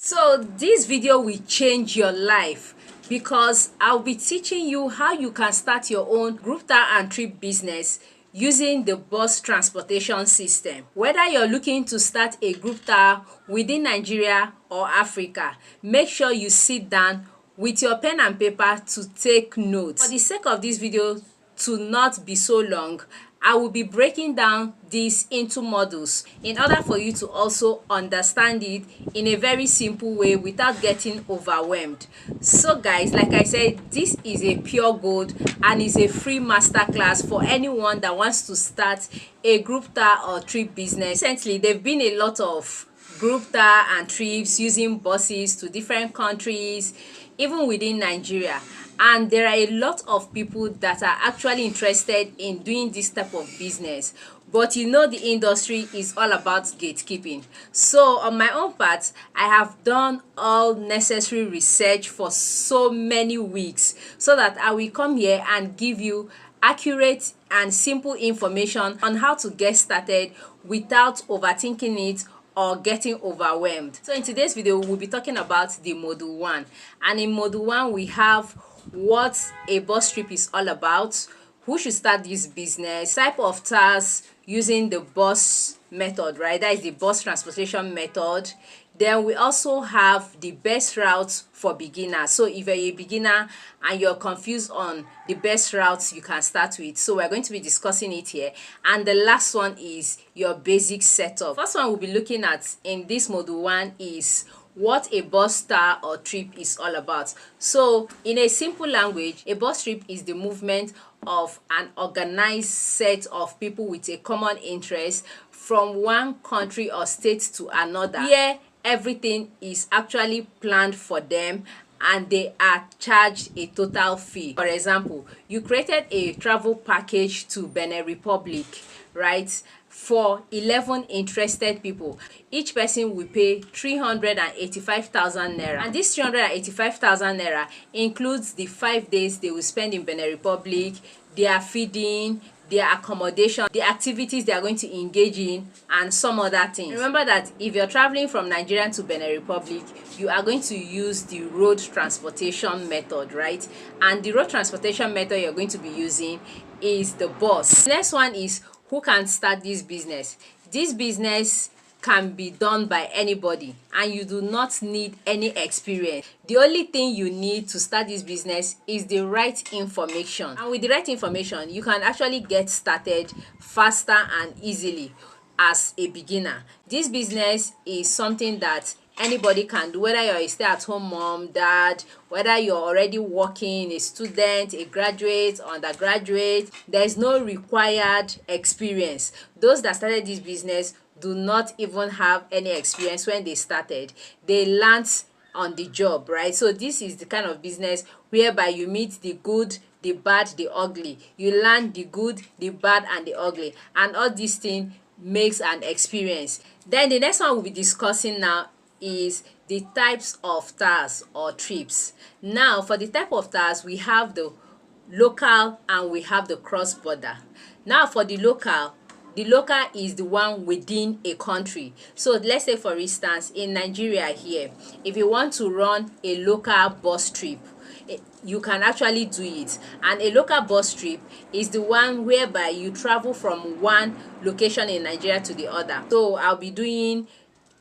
So this video will change your life because I'll be teaching you how you can start your own group tour and trip business using the bus transportation system. Whether you're looking to start a group tour within Nigeria or Africa, make sure you sit down with your pen and paper to take notes. For the sake of this video to not be so long, I will be breaking down this into modules in order for you to also understand it in a very simple way without getting overwhelmed. So guys, like I said, this is a pure gold and is a free masterclass for anyone that wants to start a group tour or trip business. Recently, there have been a lot of group tour and trips using buses to different countries, even within Nigeria. And there are a lot of people that are actually interested in doing this type of business, but you know the industry is all about gatekeeping. So on my own part, I have done all necessary research for so many weeks so that I will come here and give you accurate and simple information on how to get started without overthinking it or getting overwhelmed. So in today's video, we'll be talking about the module 1, and in module 1 we have what a bus trip is all about, who should start this business, type of tasks using the bus method, right? That is the bus transportation method. Then we also have the best routes for beginners. So if you're a beginner and you're confused on the best routes you can start with, so we're going to be discussing it here. And the last one is your basic setup. First one we'll be looking at in this module 1 is what a bus tour or trip is all about. So in a simple language, a bus trip is the movement of an organized set of people with a common interest from one country or state to another, where everything is actually planned for them and they are charged a total fee. For example, you created a travel package to Benin Republic, right, for 11 interested people. Each person will pay 385,000 naira, and this 385,000 naira includes the 5 days they will spend in Benin Republic, their feeding, their accommodation, the activities they are going to engage in, and some other things. Remember that if you're traveling from Nigeria to Benin Republic, you are going to use the road transportation method, right? And the road transportation method you're going to be using is the bus. Next one is who can start this business. This business can be done by anybody and you do not need any experience. The only thing you need to start this business is the right information, and with the right information you can actually get started faster and easily as a beginner. This business is something that anybody can do, whether you're a stay-at-home mom, dad, whether you're already working, a student, a graduate, undergraduate. There is no required experience. Those that started this business do not even have any experience when they started. They learned on the job, right? So this is the kind of business whereby you meet the good, the bad, the ugly. You learn the good, the bad, and the ugly, and all these things makes an experience. Then the next one we'll be discussing now is the types of tours or trips. Now for the type of tours, we have the local and we have the cross-border. Now for the local is the one within a country. So let's say for instance in Nigeria here, if you want to run a local bus trip, you can actually do it. And a local bus trip is the one whereby you travel from one location in Nigeria to the other. So I'll be doing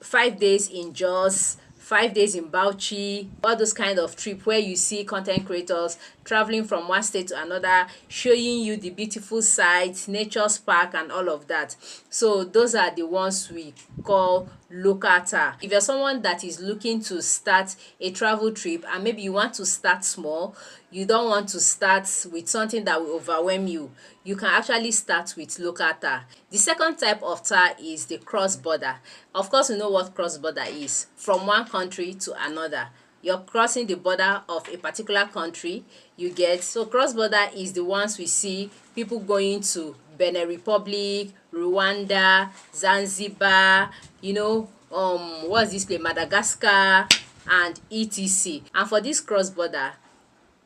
5 days in Jos, 5 days in Bauchi, all those kind of trip where you see content creators traveling from one state to another, showing you the beautiful sights, nature's park, and all of that. So those are the ones we call local tour. If you're someone that is looking to start a travel trip and maybe you want to start small, you don't want to start with something that will overwhelm you, you can actually start with local tour. The second type of tour is the cross-border. Of course, you know what cross-border is. From one country to another, you're crossing the border of a particular country, you get. So cross-border is the ones we see people going to Benin Republic, Rwanda, Zanzibar, you know, what's this place, Madagascar, and etc. And for this cross-border,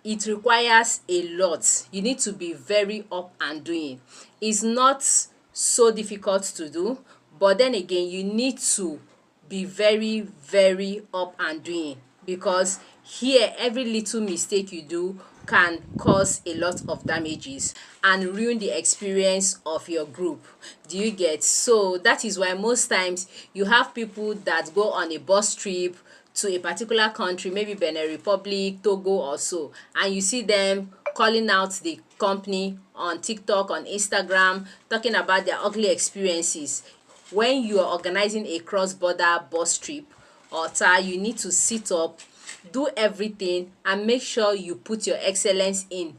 it requires a lot. You need to be very up and doing. It's not so difficult to do, but then again you need to be very up and doing, because here every little mistake you do can cause a lot of damages and ruin the experience of your group. Do you get? So that is why most times you have people that go on a bus trip to a particular country, maybe Benin Republic, Togo or so, and you see them calling out the company on TikTok, on Instagram, talking about their ugly experiences. When you are organizing a cross-border bus trip or tour, you need to sit up, do everything, and make sure you put your excellence in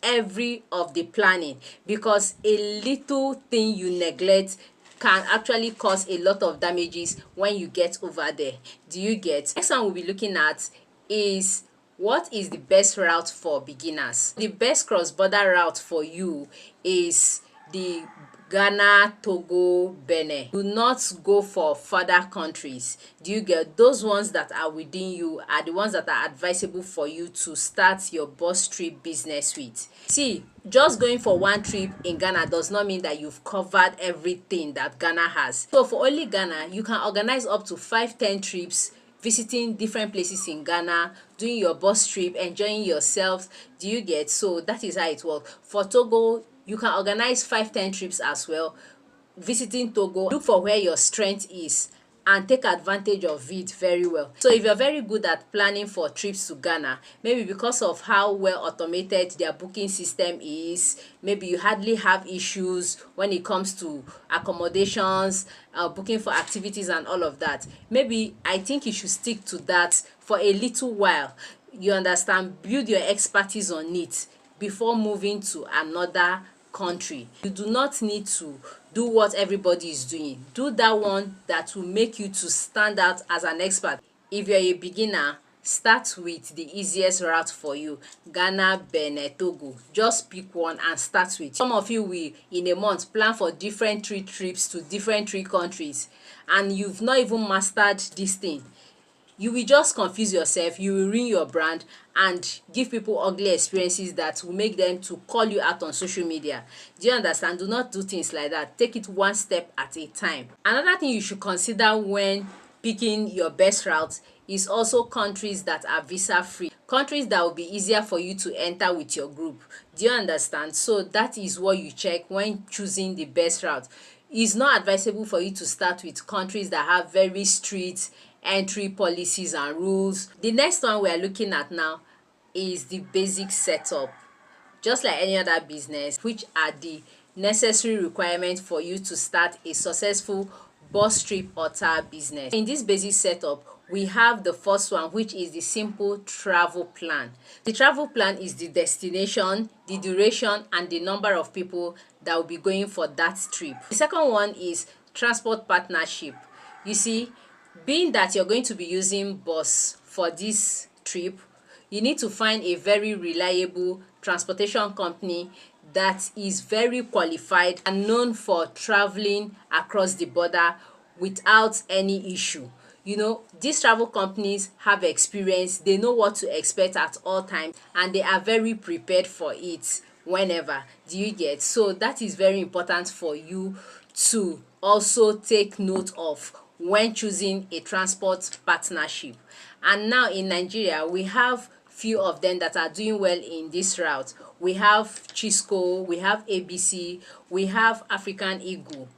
every of the planning, because a little thing you neglect can actually cause a lot of damages when you get over there. Do you get? Next one we'll be looking at is, what is the best route for beginners? The best cross-border route for you is the Ghana, Togo, Benin. Do not go for further countries. Do you get? Those ones that are within you are the ones that are advisable for you to start your bus trip business with. See, just going for one trip in Ghana does not mean that you've covered everything that Ghana has. So for only Ghana, you can organize up to 5-10 trips, visiting different places in Ghana, doing your bus trip, enjoying yourselves. Do you get? So that is how it works. For Togo, you can organize 5-10 trips as well, visiting Togo. Look for where your strength is and take advantage of it very well. So if you're very good at planning for trips to Ghana, maybe because of how well automated their booking system is, maybe you hardly have issues when it comes to accommodations, booking for activities and all of that, maybe I think you should stick to that for a little while. You understand? Build your expertise on it before moving to another country. You do not need to do what everybody is doing. Do that one that will make you to stand out as an expert. If you're a beginner, start with the easiest route for you: Ghana, Benin, Togo. Just pick one and start with. Some of you will in a month plan for different 3 trips to different 3 countries, and you've not even mastered this thing. You will just confuse yourself, you will ruin your brand, and give people ugly experiences that will make them to call you out on social media. Do you understand? Do not do things like that. Take it one step at a time. Another thing you should consider when picking your best route is also countries that are visa free, countries that will be easier for you to enter with your group. Do you understand? So that is what you check when choosing the best route. It's not advisable for you to start with countries that have very strict entry policies and rules. The next one we are looking at now is the basic setup. Just like any other business, which are the necessary requirements for you to start a successful bus trip or tour business. In this basic setup, we have the first one, which is the simple travel plan. The travel plan is the destination, the duration, and the number of people that will be going for that trip. The second one is transport partnership. You see, being that you're going to be using bus for this trip, you need to find a very reliable transportation company that is very qualified and known for traveling across the border without any issue. You know, these travel companies have experience, they know what to expect at all times, and they are very prepared for it whenever. Do you get? So that is very important for you to also take note of when choosing a transport partnership. And now in Nigeria, we have few of them that are doing well in this route. We have Chisco, we have ABC, we have African Eagle,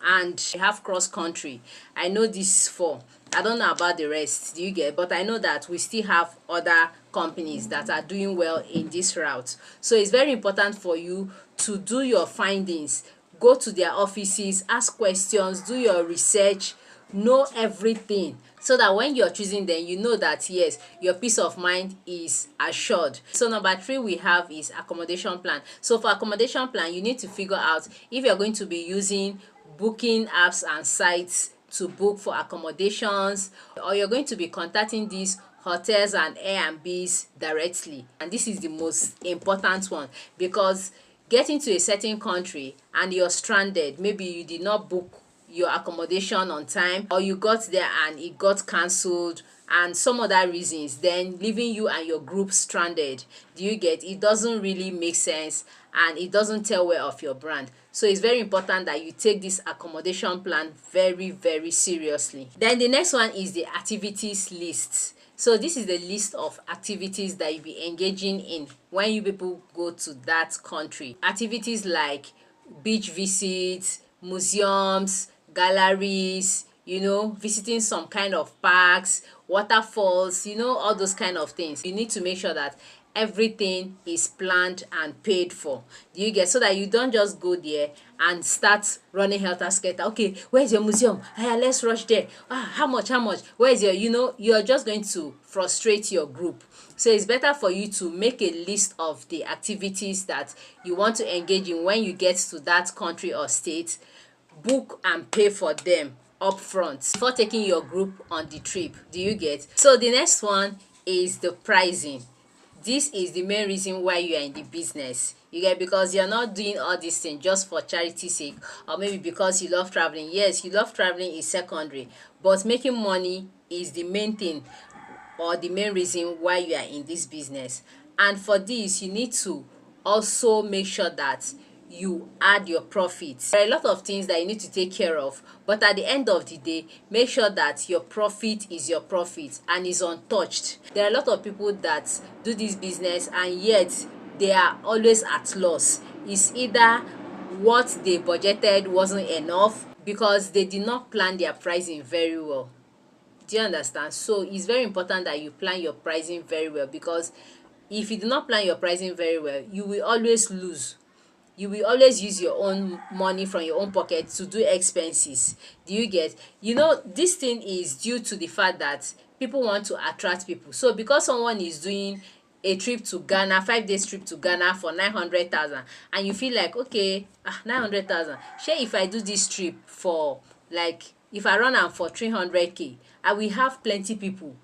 and we have Cross Country. I know these 4. I don't know about the rest. Do you get? But I know that we still have other companies that are doing well in this route. So it's very important for you to do your findings, go to their offices, ask questions, do your research, know everything, so that when you're choosing them, you know that yes, your peace of mind is assured. So number 3 we have is accommodation plan. So for accommodation plan, you need to figure out if you're going to be using booking apps and sites to book for accommodations, or you're going to be contacting these hotels and Airbnbs directly. And this is the most important one, because getting to a certain country and you're stranded, maybe you did not book your accommodation on time, or you got there and it got cancelled and some other reasons, then leaving you and your group stranded. Do you get? It doesn't really make sense and it doesn't tell well of your brand. So it's very important that you take this accommodation plan very, very seriously. Then the next one is the activities list. So this is the list of activities that you'll be engaging in when you people go to that country. Activities like beach visits, museums, galleries, visiting some kind of parks, waterfalls, all those kind of things. You need to make sure that everything is planned and paid for. Do you get? So that you don't just go there and start running helter skelter. Okay, where's your museum? Let's rush there. How much? Where's your, you're just going to frustrate your group. So it's better for you to make a list of the activities that you want to engage in when you get to that country or state. Book and pay for them upfront before taking your group on the trip. Do you get? So the next one is the pricing. This is the main reason why you are in the business. You get? Because you're not doing all these things just for charity's sake, or maybe because you love traveling. Yes, you love traveling is secondary, but making money is the main thing, or the main reason why you are in this business. And for this, you need to also make sure that you add your profits. There are a lot of things that you need to take care of, but at the end of the day, make sure that your profit is your profit and is untouched. There are a lot of people that do this business and yet they are always at loss. It's either what they budgeted wasn't enough because they did not plan their pricing very well. Do you understand? So it's very important that you plan your pricing very well, because if you do not plan your pricing very well, you will always lose. You will always use your own money from your own pocket to do expenses. Do you get? This thing is due to the fact that people want to attract people. So because someone is doing a trip to Ghana, 5 days trip to Ghana for 900,000, and you feel like, okay, 900,000, share if I do this trip for, like, if I run am for 300k, I will have plenty people.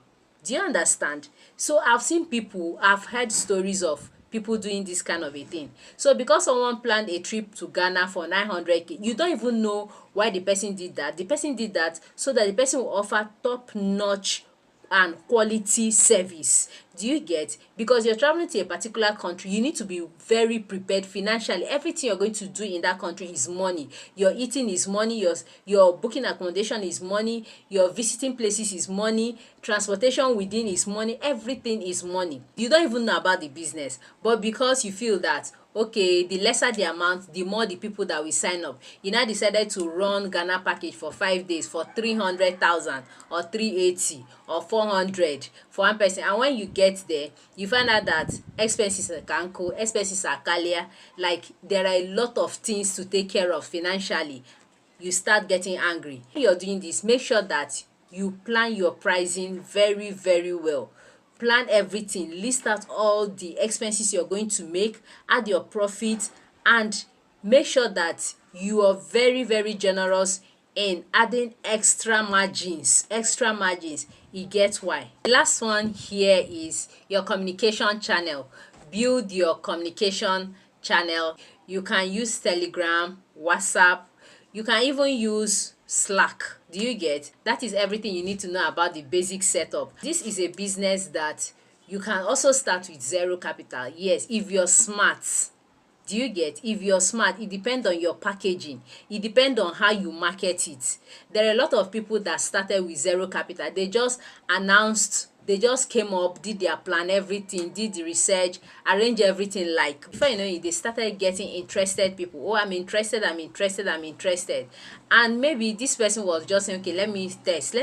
Do you understand? So I've heard stories of people doing this kind of a thing. So because someone planned a trip to Ghana for 900k, you don't even know why the person did that. The person did that so that the person will offer top-notch and quality service. Do you get? Because you're traveling to a particular country, you need to be very prepared financially. Everything you're going to do in that country is money. Your eating is money, your booking accommodation is money, your visiting places is money, transportation within is money, everything is money. You don't even know about the business, but because you feel that, okay, the lesser the amount, the more the people that will sign up, you now decided to run Ghana package for 5 days for 300,000 or 380 or 400 for one person. And when you get there, you find out that expenses are kanko, expenses are kalia, like there are a lot of things to take care of financially. You start getting angry. When you're doing this, make sure that you plan your pricing very, very well. Plan everything, list out all the expenses you're going to make, add your profit, and make sure that you are very, very generous in adding extra margins. You get why? The last one here is your communication channel. Build your communication channel. You can use Telegram, WhatsApp, you can even use Slack. Do you get? That is everything you need to know about the basic setup. This is a business that you can also start with zero capital. Yes, if you're smart. Do you get? If you're smart, it depends on your packaging. It depends on how you market it. There are a lot of people that started with zero capital. They just announced, they just came up, did their plan, everything, did the research, arrange everything. Like before you know it, they started getting interested people. Oh, I'm interested. And maybe this person was just saying, okay, let me test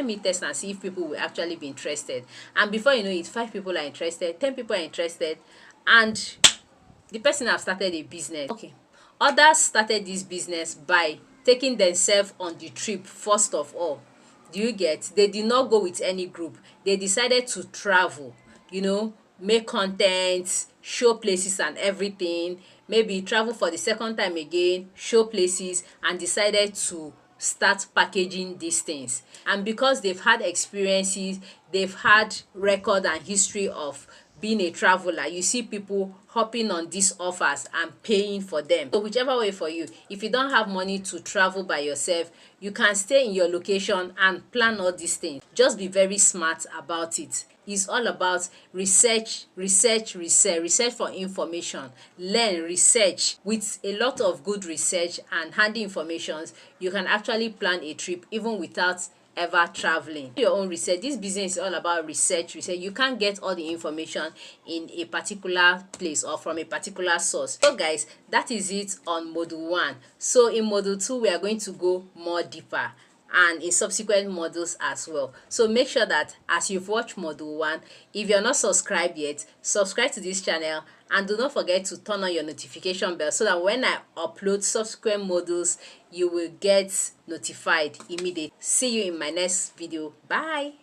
and see if people will actually be interested. And before you know it, 5 people are interested, 10 people are interested, and the person have started a business. Okay, others started this business by taking themselves on the trip first of all. Do you get? They did not go with any group. They decided to travel, make content, show places and everything. Maybe travel for the second time again, show places, and decided to start packaging these things. And because they've had experiences, they've had record and history of being a traveler, you see people hopping on these offers and paying for them. So whichever way for you, if you don't have money to travel by yourself, you can stay in your location and plan all these things. Just be very smart about it. It's all about research for information. Learn, research. With a lot of good research and handy informations, you can actually plan a trip even without ever traveling. Do your own research. This business is all about research. You can't get all the information in a particular place or from a particular source. So guys, that is it on module 1. So in module 2, we are going to go more deeper, and in subsequent modules as well. So make sure that as you've watched module 1, if you're not subscribed yet, subscribe to this channel, and do not forget to turn on your notification bell so that when I upload subsequent modules, you will get notified immediately. See you in my next video. Bye.